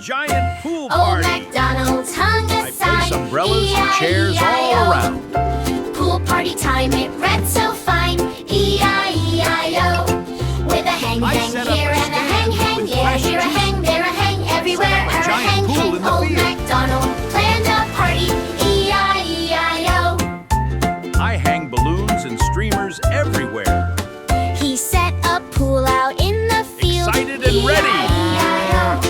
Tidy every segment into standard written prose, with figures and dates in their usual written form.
giant pool Old party. MacDonald's hung a I sign. place umbrellas and chairs all around. Pool party time, it read so fine. E-I-E-I-O. With a hang, I hang set up here a and a hang, stand hang with here. splashy Here a juice. hang, there a hang, everywhere. Set up a A giant hang, pool hang. in the Old field. MacDonald planned a party. E-I-E-I-O. I hang balloons and streamers everywhere. He set a pool out in the field. Excited and ready. E-I-E-I-O.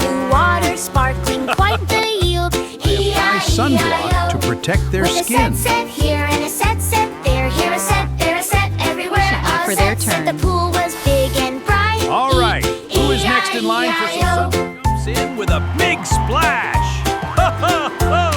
Blue water sparkling, quite the yield. Apply sunblock to protect their With skin. a set here and a set there. Here a set, there a set, everywhere. A for their set. turn. The pool was big and bright. All right, who is next in line for some sun? Jumps in with a big splash. Ho, ho, ho.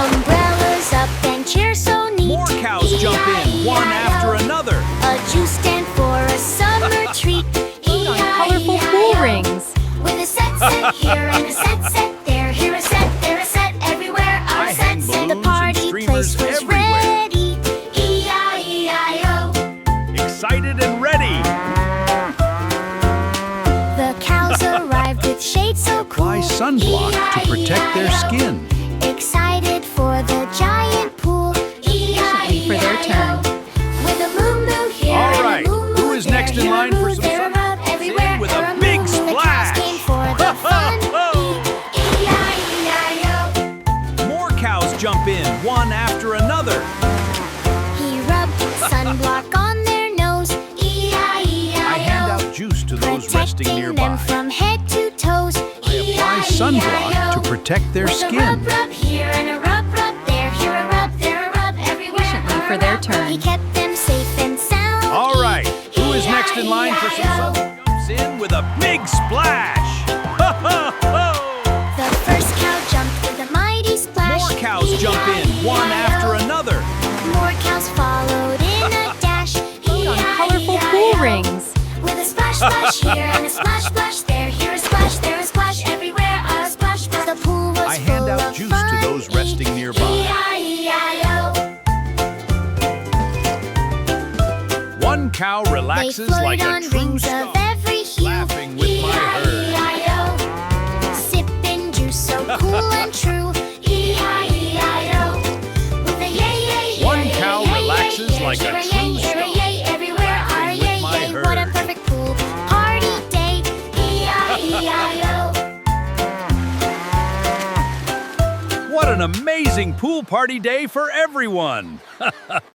Umbrellas up and chairs so neat. More cows jump in, one after another. A juice stand for a summer treat. Colorful pool rings. With a set here and a set there. Here a set, there a set, everywhere. I A hang set. The balloons and party streamers place was everywhere. ready. E-I-E-I-O. Excited and ready. The cows arrived with shades so cool. Apply sunblock to protect their skin. Excited for the giant pool. Patiently for their turn. With a moo moo here. All and a right, moo moo who is there, next in here a line moo, for some there a sun? rub everywhere. With a Here big moo. The cows splash. came for the fun. E-I-E-I-O. More cows jump in, one after another. He rubbed sunblock on their nose. E-I-E-I-O. I hand out juice to those resting Protecting nearby. them from head to toes. I apply sunblock to protect their With skin. a rub rub here and a rub rub there. Here a rub, there a rub, everywhere. Patiently for their turn. He kept them safe and sound. All right, who is next in line for some sun? Jumps in with a big splash. Ho, ho, ho. The first cow jumped with a mighty splash. More cows jump in, one after another. More cows followed in a dash. Colorful pool rings. With a splash splash here and a splash splash there. Here a splash, there a splash, everywhere a splash splash. The pool was I hand full out of juice fun. to those resting nearby. E-I-E-I-O. One cow They relaxes float like a on true rings star. of every hue. Laughing with my herd. E-I-E-I-O. Sipping juice so cool and true. E-I-E-I-O. With a yay, yay, yay, One yay, cow yay, relaxes yay, like a here true yay, here star. yay, everywhere Laughing are with yay, my yay. What a herd. perfect pool party day. E-I-E-I-O. What an amazing pool party day for everyone!